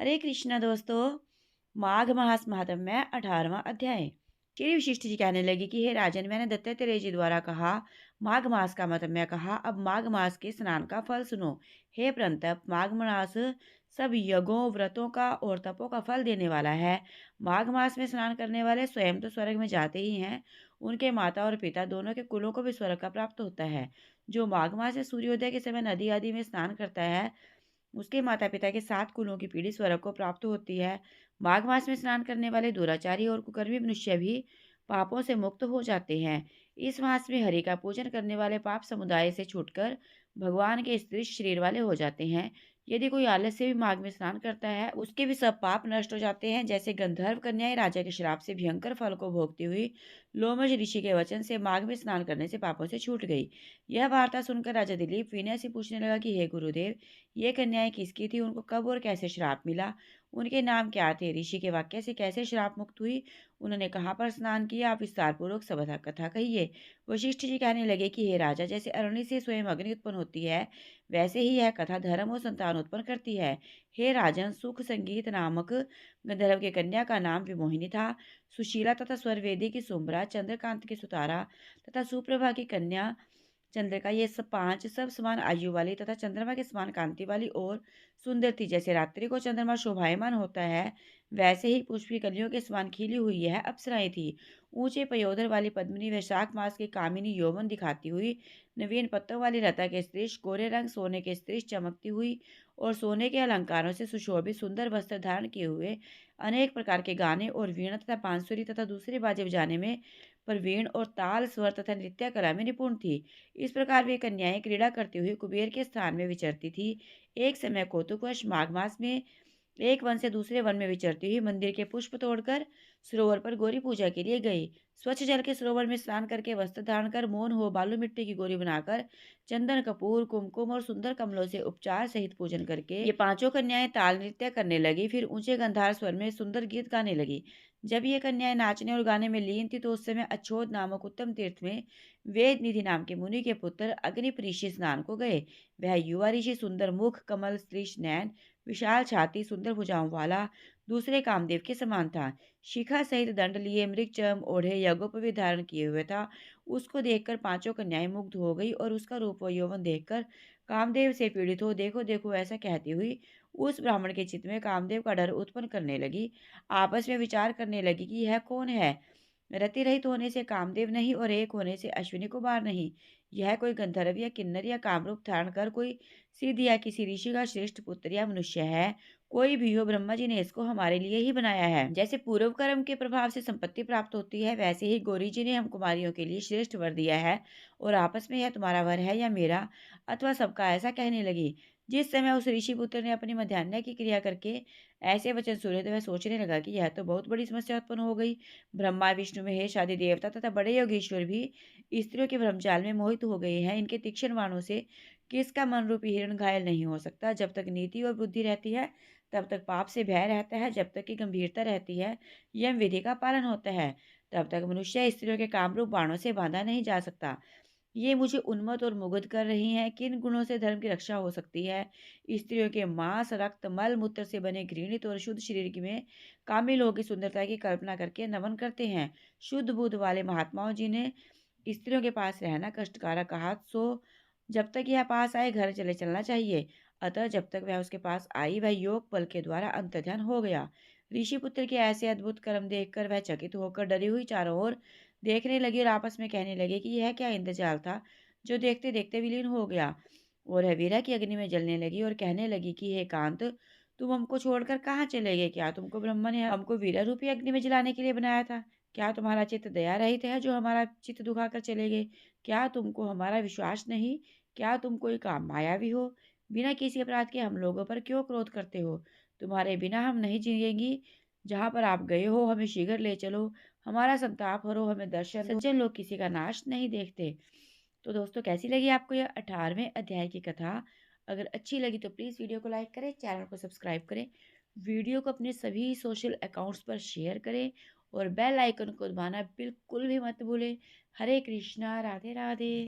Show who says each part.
Speaker 1: हरे कृष्णा दोस्तों। माघ मास महात्म्य 18वां अध्याय। श्री विशिष्ट जी कहने लगी कि हे राजन, मैंने दत्तात्रेय जी द्वारा कहा, माघ मास का महात्म्य कहा, अब माघ मास के स्नान का फल सुनो। हे प्रंतप, माघ मास सब यज्ञों व्रतों का और तपों का फल देने वाला है। माघ मास में स्नान करने वाले स्वयं तो स्वर्ग में जाते ही हैं, उनके माता और पिता दोनों के कुलों को भी स्वर्ग का प्राप्त होता है। जो माघ मास से सूर्योदय के समय नदी आदि में स्नान करता है, उसके माता-पिता के 7 कुलों की पीढ़ी स्वर्ग को प्राप्त होती है। माघ मास में स्नान करने वाले दुराचारी और कुकर्मी मनुष्य भी पापों से मुक्त हो जाते हैं। इस मास में हरि का पूजन करने वाले पाप समुदाय से छूटकर भगवान के स्त्री शरीर वाले हो जाते हैं। यदि कोई आलस से भी माघ में स्नान करता है, उसके भी सब पाप नष्ट हो जाते हैं। जैसे गंधर्व कन्याएं राजा के श्राप से भयंकर फल को भोगती हुई लोमश ऋषि के वचन से माघ में स्नान करने से पापों से छूट गई। यह वार्ता सुनकर राजा दिलीप विनय से पूछने लगा कि हे गुरुदेव, ये कन्याएं किसकी थी? उनको कब और कैसे श्राप मिला? उनके नाम क्या थे? ऋषि के वाक्य से कैसे श्राप मुक्त हुई? उन्होंने कहाँ पर स्नान किया? आप विस्तार पूर्वक सब कथा कहिए। वशिष्ठ जी कहने लगे कि हे राजा, जैसे अरुणि से स्वयं अग्नि उत्पन्न होती है, वैसे ही यह कथा धर्म और संतान उत्पन्न करती है। हे राजन, सुख संगीत नामक गंधर्व की कन्या का नाम विमोहिनी था। सुशीला तथा स्वरवेदी की सुम्बरा, चंद्रकांत की सुतारा तथा सुप्रभा की कन्या चंद्रिका, ये सब 5 सब समान आयु वाली तथा चंद्रमा के समान कांति वाली और सुंदर थी। जैसे रात्रि को चंद्रमा शोभायमान होता है, वैसे ही पुष्पी कलियों के समान खिली हुई यह अप्सराएं थी। ऊंचे पयोधर वाली पद्मिनी वैशाख मास की कामिनी यौवन दिखाती हुई, नवीन पत्तों वाली लता के स्त्रीश, गोरे रंग सोने के स्त्रीश चमकती हुई और सोने के अलंकारों से सुशोभित सुंदर वस्त्र धारण किए हुए, अनेक प्रकार के गाने और वीणा तथा बांसुरी तथा दूसरे बाजे बजाने में प्रवीण और ताल स्वर तथा नृत्य कला में निपुण थी। इस प्रकार वे कन्याएं क्रीड़ा करती हुई कुबेर के स्थान में विचरती थी। एक समय कौतुकवश माघ मास में एक वन से दूसरे वन में विचरती हुई मंदिर के पुष्प तोड़कर सरोवर पर गौरी पूजा के लिए गई। स्वच्छ जल के सरोवर में स्नान करके वस्त्र धारण कर मौन हो बालू मिट्टी की गौरी बनाकर चंदन कपूर कुमकुम और सुंदर कमलों से उपचार सहित पूजन करके ये पांचों कन्याएं ताल नृत्य करने लगी। फिर ऊंचे गंधार स्वर में सुंदर गीत गाने लगी। जब ये कन्याएं नाचने और गाने में लीन थी, तो उस समय अच्छोद नामक उत्तम तीर्थ में वेद निधि नाम के मुनि के पुत्र अग्नि ऋषि स्नान को गए। वह युवा ऋषि सुंदर मुख, कमल श्रीष नैन, विशाल छाती, सुंदर भुजाओं वाला, दूसरे कामदेव के समान था। शिखा सहित दंड लिए, मृग चर्म ओढ़े, यज्ञोपवीत धारण किए हुए था। उसको देखकर पांचों कन्याएं मुग्ध हो गई और उसका रूप व यौवन देखकर कामदेव से पीड़ित हो देखो देखो ऐसा कहती हुई उस ब्राह्मण के चित्त में कामदेव का डर उत्पन्न करने लगी। आपस में विचार करने लगी कि यह कौन है? रति रहित होने से कामदेव नहीं और एक होने से अश्विनी कुमार नहीं। यह कोई गंधर्व या किन्नर या कामरूप धारण कर कोई सिद्ध या किसी ऋषि का श्रेष्ठ पुत्र या मनुष्य है। कोई भी हो, ब्रह्मा जी ने इसको हमारे लिए ही बनाया है। जैसे पूर्व कर्म के प्रभाव से संपत्ति प्राप्त होती है, वैसे ही गौरी जी ने हम कुमारियों के लिए श्रेष्ठ वर दिया है। और आपस में यह तुम्हारा वर है या मेरा, अथवा सबका, ऐसा कहने लगी। जिस समय उस ऋषि पुत्र ने अपनी मध्यान्ह की क्रिया करके ऐसे वचन सुने, तो वह सोचने लगा कि यह तो बहुत बड़ी समस्या उत्पन्न हो गई। ब्रह्मा, विष्णु, महेश आदि देवता तथा बड़े योगेश्वर भी स्त्रियों के भ्रमजाल में मोहित हो गए हैं। इनके तीक्ष्ण बाणों से किसका मन रूपी हिरण घायल नहीं हो सकता? जब तक नीति और बुद्धि रहती है, तब तक पाप से भय रहता है। जब तक की गंभीरता रहती है, यम विधि का पालन होता है, तब तक मनुष्य स्त्रियों के कामरूप बाणों से बांधा नहीं जा सकता। ये मुझे उन्मत्त और मुग्ध कर रही हैं। किन गुणों से धर्म की रक्षा हो सकती है? स्त्रियों के मांस, रक्त, मल मूत्र से बने घृणित और शुद्ध शरीर में कामी लोगों की सुंदरता की कल्पना करके नमन करते हैं। शुद्ध बुद्ध वाले महात्माओं जी ने स्त्रियों के पास रहना कष्टकारक कहा, सो जब तक यह पास आए घर चले चलना चाहिए। अतः जब तक वह उसके पास आई, वह योग बल के द्वारा अंतर्ध्यान हो गया। ऋषि पुत्र के ऐसे अद्भुत कर्म देखकर वह चकित होकर डरी हुई चारों ओर देखने लगी और आपस में कहने लगे कि यह क्या इंद्रजाल था जो देखते देखते विलीन हो गया। और वह वीरा की अग्नि में जलने लगी और कहने लगी कि हे कांत, तुम हमको छोड़कर कहाँ चले गए? क्या तुमको ब्रह्मा ने हमको वीरा रूपी अग्नि में जलाने के लिए बनाया था? क्या तुम्हारा चित्त दया रहित है जो हमारा चित्त दुखाकर चले गए? क्या तुमको हमारा विश्वास नहीं? क्या तुम कोई काम मायावी हो? बिना किसी अपराध के हम लोगों पर क्यों क्रोध करते हो? तुम्हारे बिना हम नहीं जिएंगी। जहाँ पर आप गए हो, हमें शीघ्र ले चलो। हमारा संताप हरो, हमें दर्शन दो। सज्जन लोग किसी का नाश नहीं देखते। तो दोस्तों, कैसी लगी आपको यह 18वें अध्याय की कथा? अगर अच्छी लगी तो प्लीज़ वीडियो को लाइक करें, चैनल को सब्सक्राइब करें, वीडियो को अपने सभी सोशल अकाउंट्स पर शेयर करें और बेल आइकन को दबाना बिल्कुल भी मत भूलें। हरे कृष्णा, राधे राधे।